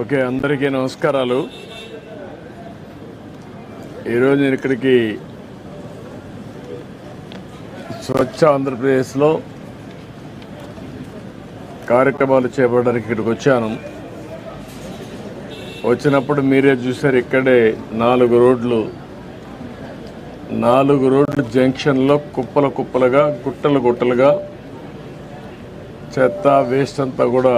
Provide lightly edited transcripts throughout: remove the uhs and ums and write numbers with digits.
Okay, అందరికీ నమస్కారాలు. ఈరోజు నేను ఇక్కడికి స్వచ్ఛ ఆంధ్రప్రదేశ్లో కార్యక్రమాలు చేపట్టడానికి ఇక్కడికి వచ్చాను. వచ్చినప్పుడు మీరే చూశారు, ఇక్కడే 4 రోడ్లు జంక్షన్లో కుప్పలుగా గుట్టలుగా చెత్త వేస్ట్ అంతా కూడా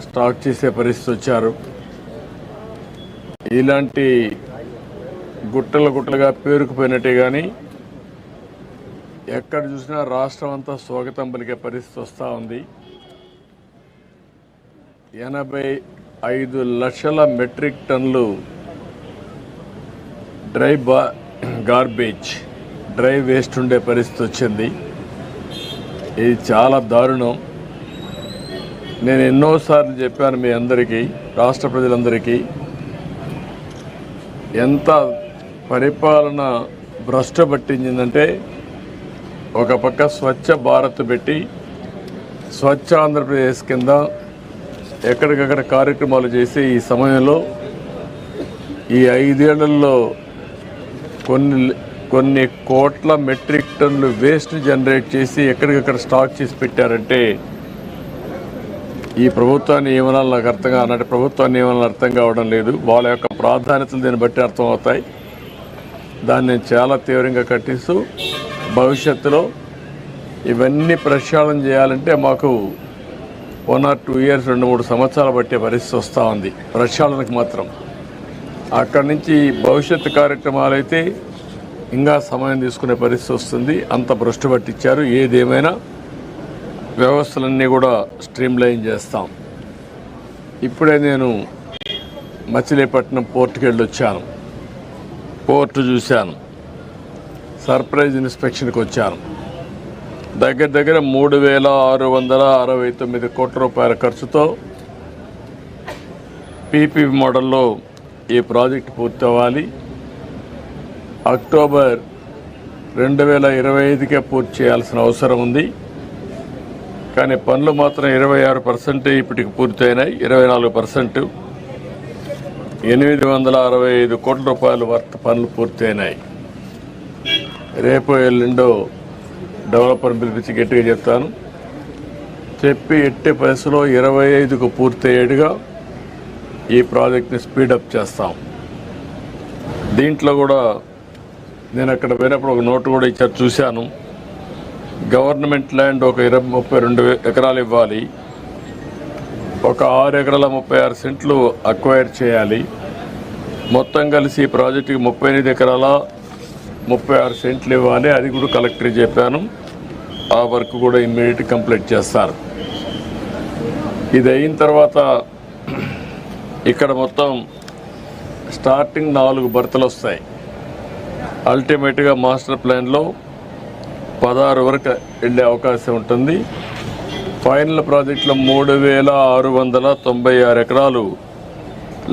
స్టాక్ చేసే పరిస్థితి వచ్చారు. ఇలాంటి గుట్టలుగా పేరుకుపోయినట్టే కానీ ఎక్కడ చూసినా రాష్ట్రం అంతా స్వాగతం పలికే పరిస్థితి వస్తూ ఉంది. 85 లక్షల మెట్రిక్ టన్నులు డ్రై వేస్ట్ ఉండే పరిస్థితి వచ్చింది. ఇది చాలా దారుణం. నేను ఎన్నోసార్లు చెప్పాను మీ అందరికీ, రాష్ట్ర ప్రజలందరికీ, ఎంత పరిపాలన భ్రష్టు పట్టించిందంటే ఒక పక్క స్వచ్ఛ భారత్ పెట్టి స్వచ్ఛ ఆంధ్రప్రదేశ్ కింద ఎక్కడికక్కడ కార్యక్రమాలు చేసి ఈ సమయంలో ఈ 5 ఏళ్లలో కొన్ని కోట్ల మెట్రిక్ టన్నులు వేస్ట్ జనరేట్ చేసి ఎక్కడికక్కడ స్టాక్ చేసి పెట్టారంటే ఈ ప్రభుత్వాన్ని ఏమనాలి నాకు అర్థం కావడం లేదు. వాళ్ళ యొక్క ప్రాధాన్యతలు దీన్ని బట్టి అర్థమవుతాయి. దాన్ని నేను చాలా తీవ్రంగా ఖండిస్తూ భవిష్యత్తులో ఇవన్నీ ప్రక్షాళన చేయాలంటే మాకు 1 or 2 years 2-3 సంవత్సరాలు పట్టే పరిస్థితి వస్తూ ఉంది ప్రక్షాళనకు మాత్రం. అక్కడి నుంచి భవిష్యత్తు కార్యక్రమాలు అయితే ఇంకా సమయం తీసుకునే పరిస్థితి వస్తుంది. అంత భ్రష్టు పట్టించారు. ఏదేమైనా వ్యవస్థలన్నీ కూడా స్ట్రీమ్లైన్ చేస్తాం. ఇప్పుడే నేను మచిలీపట్నం పోర్టుకి వెళ్ళి వచ్చాను. పోర్టు చూశాను. సర్ప్రైజ్ ఇన్స్పెక్షన్కి వచ్చాను. దగ్గర 3,669 కోట్ల రూపాయల ఖర్చుతో పీపీ మోడల్లో ఈ ప్రాజెక్టు పూర్తి అవ్వాలి. అక్టోబర్ 2025కే పూర్తి చేయాల్సిన అవసరం ఉంది. కానీ పనులు మాత్రం 26% ఇప్పటికి పూర్తయినాయి. 24% 865 కోట్ల రూపాయలు వర్త్ పనులు పూర్తయినాయి. రేపు ఎల్లుండో డెవలపర్ పిలిపించి గట్టిగా చెప్తాను. చెప్పి ఎట్టి పరిస్థితిలో 25కు పూర్తయ్యేట్టుగా ఈ ప్రాజెక్ట్ని స్పీడప్ చేస్తాం. దీంట్లో కూడా నేను అక్కడ పోయినప్పుడు ఒక నోటు కూడా ఇచ్చారు, చూశాను. గవర్నమెంట్ ల్యాండ్ ఒక 32 ఎకరాలు ఇవ్వాలి. ఒక 6 ఎకరాల 36 సెంట్లు అక్వైర్ చేయాలి. మొత్తం కలిసి ఈ ప్రాజెక్టుకి 38 ఎకరాల 36 సెంట్లు ఇవ్వాలి. అది కూడా కలెక్టర్కి చెప్పాను. ఆ వర్క్ కూడా ఇమ్మీడియట్ కంప్లీట్ చేస్తారు. ఇది అయిన తర్వాత ఇక్కడ మొత్తం స్టార్టింగ్ 4 బర్తలు వస్తాయి. అల్టిమేట్గా మాస్టర్ ప్లాన్లో 16 వరకు వెళ్ళే అవకాశం ఉంటుంది. ఫైనల్ ప్రాజెక్టులో 3,696 ఎకరాలు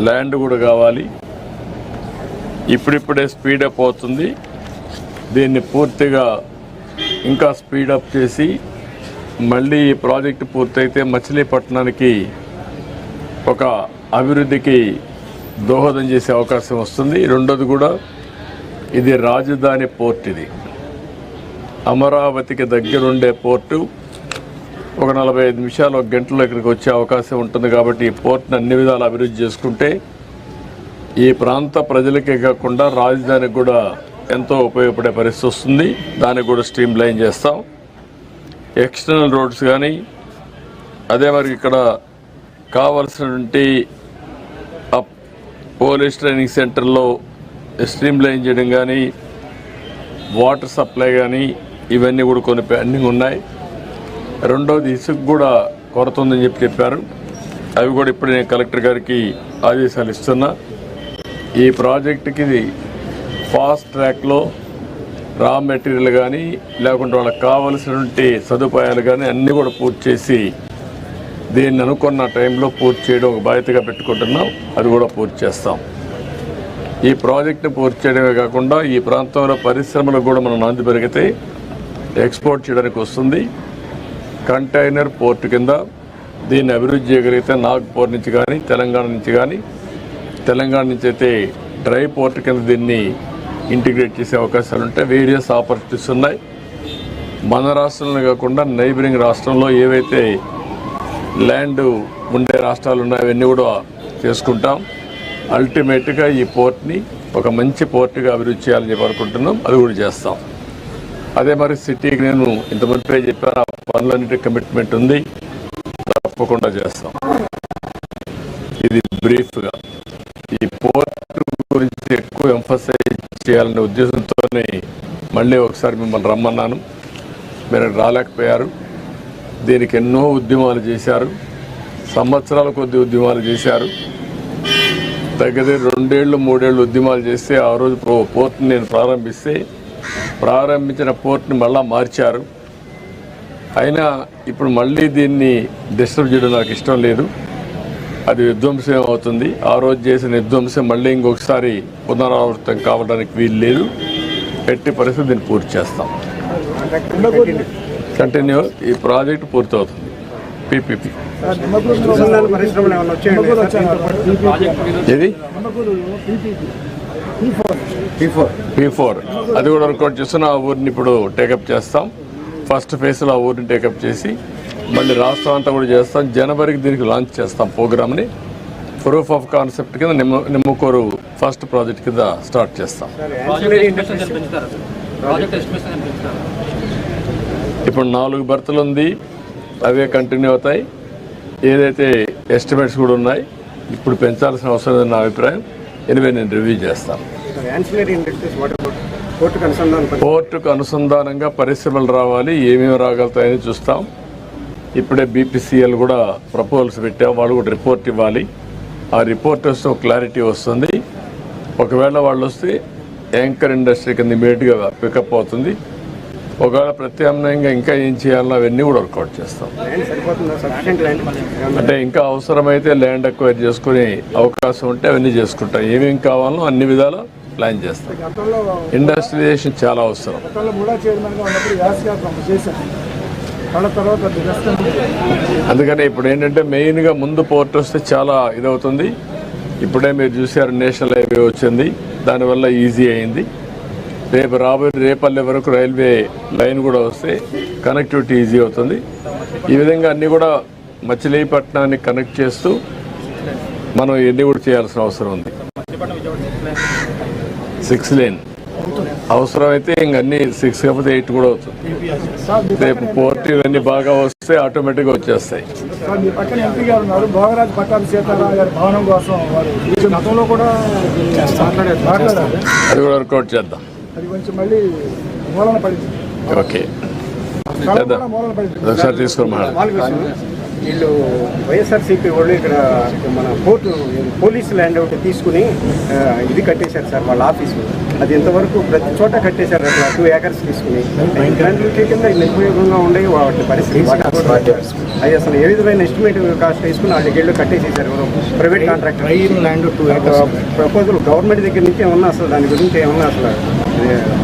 ల్యాండ్ కూడా కావాలి. ఇప్పుడిప్పుడే స్పీడప్ అవుతుంది. దీన్ని పూర్తిగా ఇంకా స్పీడప్ చేసి మళ్ళీ ఈ ప్రాజెక్టు పూర్తయితే మచిలీపట్నానికి ఒక అభివృద్ధికి దోహదం చేసే అవకాశం వస్తుంది. రెండోది కూడా ఇది రాజధాని పోర్ట్. ఇది అమరావతికి దగ్గరుండే పోర్టు. ఒక 45 నిమిషాలు, 1 గంటలో ఇక్కడికి వచ్చే అవకాశం ఉంటుంది. కాబట్టి ఈ పోర్ట్ని అన్ని విధాలు అభివృద్ధి చేసుకుంటే ఈ ప్రాంత ప్రజలకే కాకుండా రాజధానికి కూడా ఎంతో ఉపయోగపడే పరిస్థితి వస్తుంది. దానికి కూడా స్ట్రీమ్ లైన్ చేస్తాం. ఎక్స్టర్నల్ రోడ్స్ కానీ, అదే మరి ఇక్కడ కావాల్సినటువంటి పోలీస్ ట్రైనింగ్ సెంటర్లో స్ట్రీమ్ లైన్ చేయడం కానీ, వాటర్ సప్లై కానీ, ఇవన్నీ కూడా కొన్ని పెండింగ్ ఉన్నాయి. రెండోది ఇసుక కూడా కొరత ఉందని చెప్పారు. అవి కూడా ఇప్పుడు నేను కలెక్టర్ గారికి ఆదేశాలు ఇస్తున్నా. ఈ ప్రాజెక్టుకి ఫాస్ట్ ట్రాక్లో రా మెటీరియల్ కానీ, లేకుంటే వాళ్ళకి కావలసినటువంటి సదుపాయాలు కానీ అన్నీ కూడా పూర్తి చేసి దీన్ని అనుకున్న టైంలో పూర్తి చేయడం ఒక బాధ్యతగా పెట్టుకుంటున్నాం. అది కూడా పూర్తి చేస్తాం. ఈ ప్రాజెక్టుని పూర్తి చేయడమే కాకుండా ఈ ప్రాంతంలో పరిశ్రమలకు కూడా మనం నాంది పెరిగితే ఎక్స్పోర్ట్ చేయడానికి వస్తుంది. కంటైనర్ పోర్టు కింద దీన్ని అభివృద్ధి చేయగలిగితే నాగ్పూర్ నుంచి కానీ తెలంగాణ నుంచి అయితే డ్రై పోర్ట్ కింద దీన్ని ఇంటిగ్రేట్ చేసే అవకాశాలు ఉంటాయి. వేరియస్ ఆపర్చునిటీస్ ఉన్నాయి. మన రాష్ట్రంలో కాకుండా నైబరింగ్ రాష్ట్రంలో ఏవైతే ల్యాండ్ ఉండే రాష్ట్రాలు ఉన్నాయో అవన్నీ కూడా చేసుకుంటాం. అల్టిమేట్గా ఈ పోర్ట్ని ఒక మంచి పోర్ట్గా అభివృద్ధి చేయాలని చెప్పి అనుకుంటున్నాం. అది కూడా చేస్తాం. అదే మరి సిటీకి నేను ఇంతమంది చెప్పాను, ఆ పనులన్నిటి కమిట్మెంట్ ఉంది, తప్పకుండా చేస్తాం. ఇది బ్రీఫ్గా ఈ పోర్ట్ గురించి ఎక్కువ ఎంఫసైజ్ చేయాలనే ఉద్దేశంతోనే మళ్ళీ ఒకసారి మిమ్మల్ని రమ్మన్నాను. మీరు రాలేకపోయారు. దీనికి ఎన్నో ఉద్యమాలు చేశారు, సంవత్సరాల కొద్ది ఉద్యమాలు చేశారు. దగ్గర 2 ఏళ్ళు 3 ఏళ్ళు ఉద్యమాలు చేస్తే ఆ రోజు పోర్ట్ని నేను ప్రారంభించిన పోర్ట్ని మళ్ళా మార్చారు. అయినా ఇప్పుడు మళ్ళీ దీన్ని డిస్టర్బ్ చేయడం నాకు ఇష్టం లేదు. అది విధ్వంసం అవుతుంది. ఆ రోజు చేసిన విధ్వంసం మళ్ళీ ఇంకొకసారి పునరావృతం కావడానికి వీలు లేదు. ఎట్టి పరిస్థితి దీన్ని పూర్తి చేస్తాం. కంటిన్యూ ఈ ప్రాజెక్ట్ పూర్తవుతుంది. పీపీపీ ఇది P4 అది కూడా వర్కౌట్ చేస్తున్న ఆ ఊరిని ఇప్పుడు టేకప్ చేస్తాం. ఫస్ట్ ఫేజ్లో ఆ ఊరిని టేకప్ చేసి మళ్ళీ రాష్ట్రం అంతా కూడా చేస్తాం. జనవరికి దీనికి లాంచ్ చేస్తాం ప్రోగ్రామ్ని. ప్రూఫ్ ఆఫ్ కాన్సెప్ట్ కింద నిమ్మకూరు ఫస్ట్ ప్రాజెక్ట్ కింద స్టార్ట్ చేస్తాం. ఇప్పుడు 4 బర్తులు ఉంది, అవే కంటిన్యూ అవుతాయి. ఏదైతే ఎస్టిమేట్స్ కూడా ఉన్నాయి, ఇప్పుడు పెంచాల్సిన అవసరం లేదని నా అభిప్రాయం. ఎనివే నేను రివ్యూ చేస్తాను. పోర్టుకు అనుసంధానంగా పరిశ్రమలు రావాలి, ఏమేమి రాగలుగుతాయని చూస్తాం. ఇప్పుడే BPCL కూడా ప్రపోజల్స్ పెట్టాం. వాళ్ళు కూడా రిపోర్ట్ ఇవ్వాలి. ఆ రిపోర్ట్ వస్తే ఒక క్లారిటీ వస్తుంది. ఒకవేళ వాళ్ళు వస్తే యాంకర్ ఇండస్ట్రీ కింద ఇమీడియట్గా పికప్ అవుతుంది. ఒకవేళ ప్రత్యామ్నాయంగా ఇంకా ఏం చేయాలో అవన్నీ కూడా వర్కౌట్ చేస్తాం. అంటే ఇంకా అవసరమైతే ల్యాండ్ అక్వైర్ చేసుకునే అవకాశం ఉంటే అవన్నీ చేసుకుంటాం. ఏమేమి కావాలో అన్ని విధాల ప్లాన్ చేస్తాం. ఇండస్ట్రియలైజేషన్ చాలా అవసరం. అందుకని ఇప్పుడు ఏంటంటే మెయిన్గా ముందు పోర్ట్ వస్తే చాలా ఇదవుతుంది. ఇప్పుడే మీరు చూసారు నేషనల్ హైవే వచ్చింది, దానివల్ల ఈజీ అయింది. రేపు రాబోయే రేపల్లె వరకు రైల్వే లైన్ కూడా వస్తే కనెక్టివిటీ ఈజీ అవుతుంది. ఈ విధంగా అన్నీ కూడా మచిలీపట్నాన్ని కనెక్ట్ చేస్తూ మనం ఇవన్నీ కూడా చేయాల్సిన అవసరం ఉంది. 6 లేన్ అవసరమైతే ఇంకన్నీ 6 కాకపోతే 8 కూడా అవుతుంది. రేపు పోర్ట్ ఇవన్నీ బాగా వస్తే ఆటోమేటిక్గా వచ్చేస్తాయి. అది కూడా వర్కౌట్ చేద్దాం. ఓకే చేద్దాం. ఒకసారి తీసుకోమా. వీళ్ళు వైఎస్ఆర్సీపీ వాళ్ళు ఇక్కడ మన పోర్టు పోలీస్ ల్యాండ్ ఒకటి తీసుకుని ఇది కట్టేశారు సార్ వాళ్ళ ఆఫీసు. అది ఇంతవరకు ప్రతి చోట కట్టేశారు. అట్లా 2 ఏకర్స్ తీసుకుని గ్రాంట్లకి కింద నిరుపయోగంగా ఉండే వాటి పరిస్థితి. అది అసలు ఏ విధమైన ఎస్టిమేట్ కాస్ట్ వేసుకుని వాళ్ళకి వెళ్ళి కట్టేసేశారు. Private contractor land 2 acres proposal government దగ్గర నుంచి ఏమన్నా అసలు దాని గురించి ఏమన్నా అసలు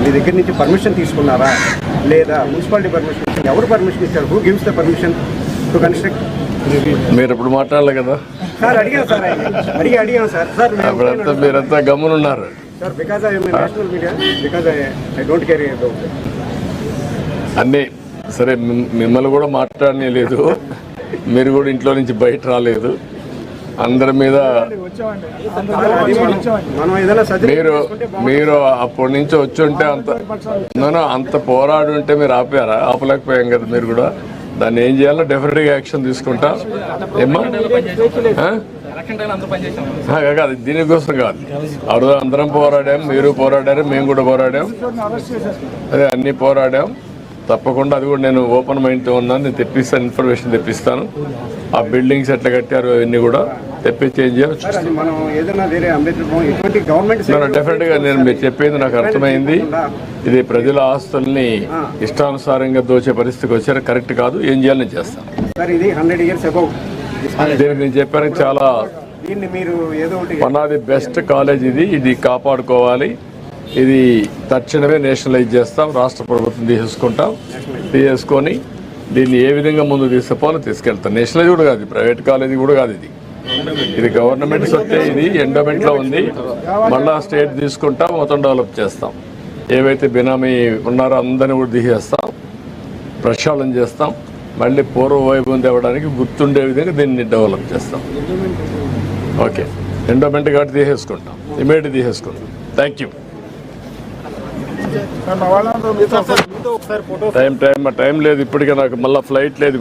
మీ దగ్గర నుంచి పర్మిషన్ తీసుకున్నారా లేదా మున్సిపాలిటీ పర్మిషన్ ఇచ్చారు? ఎవరు పర్మిషన్ ఇచ్చారు? Who gives the permission to construct? మీరు ఇప్పుడు మాట్లాడలే కదా సార్. అడిగాను సార్. అప్పుడంతా మీరంతా గమనున్నారు sir. Because I national media, because I don't care about అన్నీ. సరే, మిమ్మల్ని కూడా మాట్లాడనే లేదు, మీరు కూడా ఇంట్లో నుంచి బయట రాలేదు. అందరి మీద మీరు అప్పటి నుంచి వచ్చి ఉంటే అంత పోరాడు ఉంటే మీరు ఆపలేకపోయాం కదా. మీరు కూడా దాన్ని ఏం చేయాలో డెఫినెట్గా యాక్షన్ తీసుకుంటా. ఏమ్మా కాదు, దీనికోసం కాదు. అప్పుడు అందరం పోరాడాం, మీరు పోరాడారు, మేము కూడా పోరాడాం. అదే అన్నీ పోరాడాం. తప్పకుండా అది కూడా నేను ఓపెన్ మైండ్తో ఉన్నాను. నేను తెప్పిస్తాను, ఇన్ఫర్మేషన్ తెప్పిస్తాను. ఆ బిల్డింగ్స్ ఎట్లా కట్టారు అవన్నీ కూడా తెప్పించి ఏం చేయాలి డెఫినెట్గా. నేను మీరు చెప్పేది నాకు అర్థమైంది. ఇది ప్రజల ఆస్తుల్ని ఇష్టానుసారంగా దోచే పరిస్థితికి వచ్చారు, కరెక్ట్ కాదు. ఏం చేయాలి నేను చేస్తాను. దీనికి నేను చెప్పాను చాలా one of the best college ఇది కాపాడుకోవాలి. ఇది తక్షణమే నేషనలైజ్ చేస్తాం. రాష్ట్ర ప్రభుత్వం తీసుకొని దీన్ని ఏ విధంగా ముందు తీసుకుపోవాలో తీసుకెళ్తాం. నేషనల్ కూడా కాదు, ప్రైవేట్ కాలేజీ కూడా కాదు, ఇది గవర్నమెంట్ సొత్తే. ఇది ఎండోమెంట్లో ఉంది. మళ్ళా స్టేట్ తీసుకుంటాం, మొత్తం డెవలప్ చేస్తాం. ఏవైతే బినామీ ఉన్నారో అందరినీ కూడా తీసేస్తాం, ప్రక్షాళన చేస్తాం. మళ్ళీ పూర్వ వైభవం తేవడానికి గుర్తుండే విధంగా దీన్ని డెవలప్ చేస్తాం. ఓకే, ఎండోమెంట్ కాబట్టి తీసేసుకుంటాం, ఇమీడియట్ తీసేసుకుంటాం. Thank you. టైం లేదు ఇప్పటికే, నాకు మళ్ళీ ఫ్లైట్ లేదు.